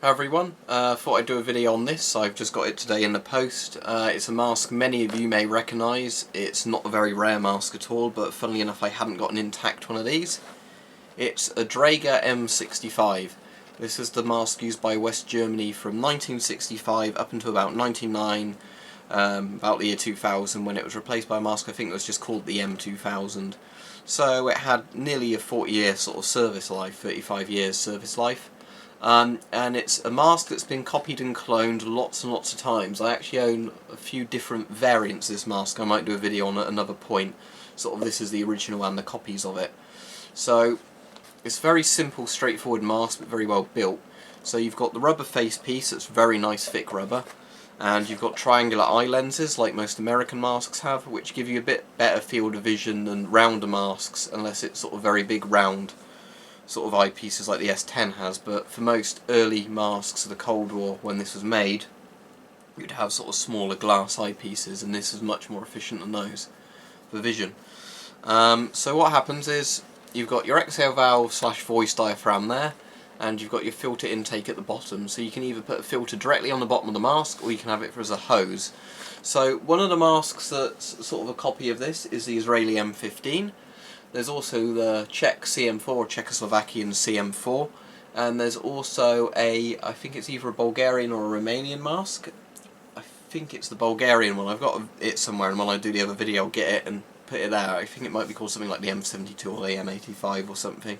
Hi everyone, thought I'd do a video on this. I've just got it today in the post. It's a mask many of you may recognise. It's not a very rare mask at all, but funnily enough I hadn't got an intact one of these. It's a German M65. This is the mask used by West Germany from 1965 up until about 1999, about the year 2000, when it was replaced by a mask I think that was just called the M2000. So it had nearly a 40-year sort of service life, 35 years service life. And it's a mask that's been copied and cloned lots and lots of times. I actually own a few different variants of this mask. I might do a video on at another point. Sort of this is the original and the copies of it. So it's a very simple, straightforward mask, but very well built. So you've got the rubber face piece, that's very nice thick rubber, and you've got triangular eye lenses like most American masks have, which give you a bit better field of vision than rounder masks, unless it's sort of very big round sort of eyepieces like the S10 has. But for most early masks of the Cold War, when this was made, you'd have sort of smaller glass eyepieces, and this is much more efficient than those for vision. So what happens is you've got your exhale valve / voice diaphragm there, and you've got your filter intake at the bottom. So you can either put a filter directly on the bottom of the mask, or you can have it as a hose. So one of the masks that's sort of a copy of this is the Israeli M15. There's also the Czech CM4 or Czechoslovakian CM4, and there's also a, I think it's either a Bulgarian or a Romanian mask. I think it's the Bulgarian one. I've got it somewhere, and when I do the other video I'll get it and put it there. I think it might be called something like the M72 or the M85 or something.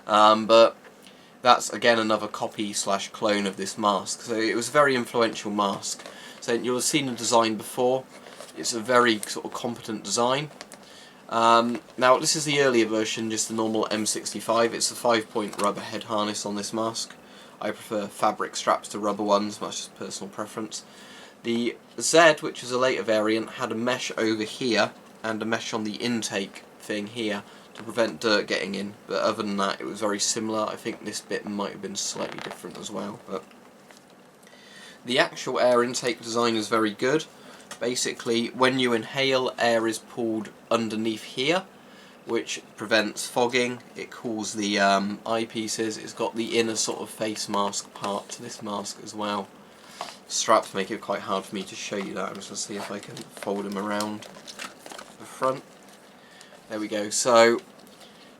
But that's again another copy / clone of this mask. So it was a very influential mask. So you'll have seen the design before. It's a very sort of competent design. Now this is the earlier version, just the normal M65. It's a 5-point rubber head harness on this mask. I prefer fabric straps to rubber ones, that's just personal preference. The Z, which is a later variant, had a mesh over here and a mesh on the intake thing here to prevent dirt getting in, but other than that it was very similar. I think this bit might have been slightly different as well. But the actual air intake design is very good. Basically, when you inhale, air is pulled underneath here, which prevents fogging. It cools the eyepieces. It's got the inner sort of face mask part to this mask as well. Straps make it quite hard for me to show you that. I'm just going to see if I can fold them around the front. There we go. So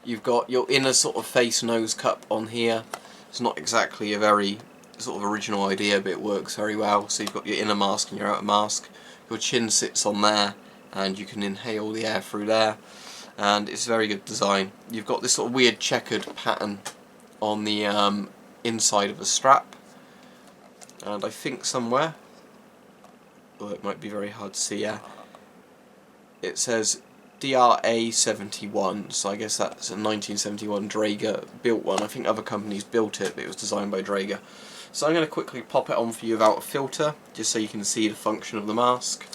you've got your inner sort of face nose cup on here. It's not exactly a very sort of original idea, but it works very well. So you've got your inner mask and your outer mask. Your chin sits on there, and you can inhale the air through there, and it's a very good design. You've got this sort of weird checkered pattern on the inside of the strap, and I think somewhere, well, it might be very hard to see, yeah, it says DRA 71, so I guess that's a 1971 Draeger built one. I think other companies built it, but it was designed by Draeger. So I'm going to quickly pop it on for you without a filter, just so you can see the function of the mask.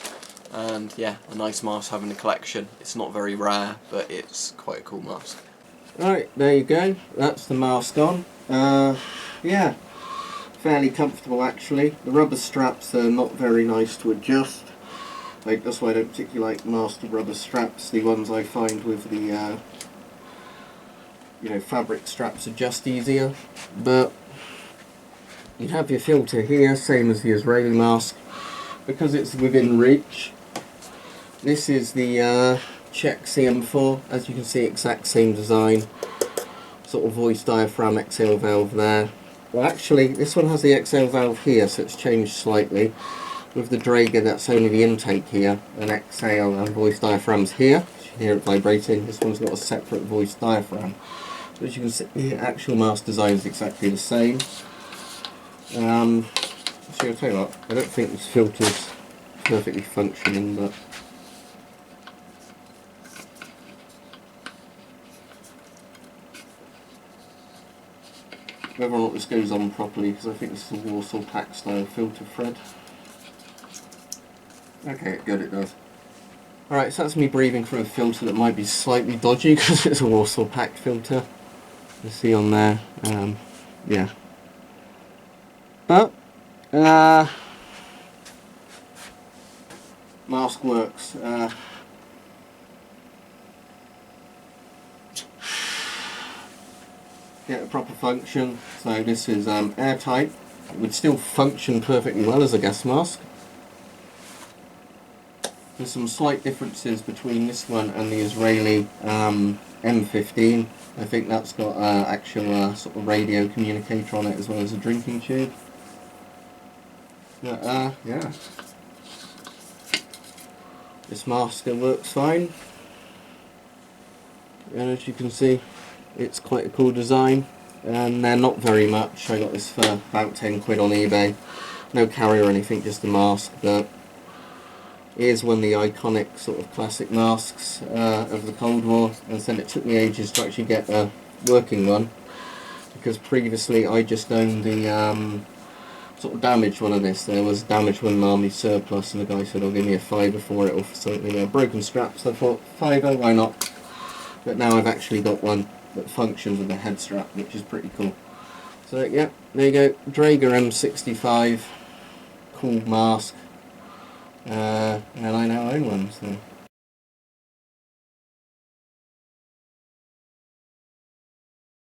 And yeah, a nice mask having a collection. It's not very rare, but it's quite a cool mask. Right, there you go. That's the mask on. Yeah, fairly comfortable actually. The rubber straps are not very nice to adjust. That's why I don't particularly like masks with rubber straps. The ones I find with the fabric straps are just easier. But you have your filter here, same as the Israeli mask, because it's within reach. This is the Czech CM4, as you can see, exact same design, sort of voice diaphragm, exhale valve there. Well actually this one has the exhale valve here, so it's changed slightly. With the Draeger that's only the intake here, and exhale and voice diaphragms here. You can hear it vibrating. This one's got a separate voice diaphragm. So as you can see, the actual mask design is exactly the same. So I'll tell you what, I don't think this filter's perfectly functioning, but whether or not this goes on properly, because I think this is a Warsaw pack style filter thread. Okay, good, it does. Alright, so that's me breathing through a filter that might be slightly dodgy because it's a Warsaw pack filter. You see on there, yeah. But mask works. Get a proper function. So this is airtight. it would still function perfectly well as a gas mask. There's some slight differences between this one and the Israeli M15. I think that's got actual sort of radio communicator on it as well as a drinking tube. But yeah, this mask still works fine. And as you can see, it's quite a cool design. And they're not very much. I got this for about 10 quid on eBay. No carrier or anything, just a mask. But here's one of the iconic sort of classic masks of the Cold War, and then it took me ages to actually get a working one, because previously I just owned the sort of damaged one of this. There was damaged one in Army surplus, and the guy said, "I'll give me a fiver for it," or for something, a broken strap. So I thought, fiver, why not? But now I've actually got one that functions with a head strap, which is pretty cool. So yeah, there you go, Draeger M65, cool mask. And I know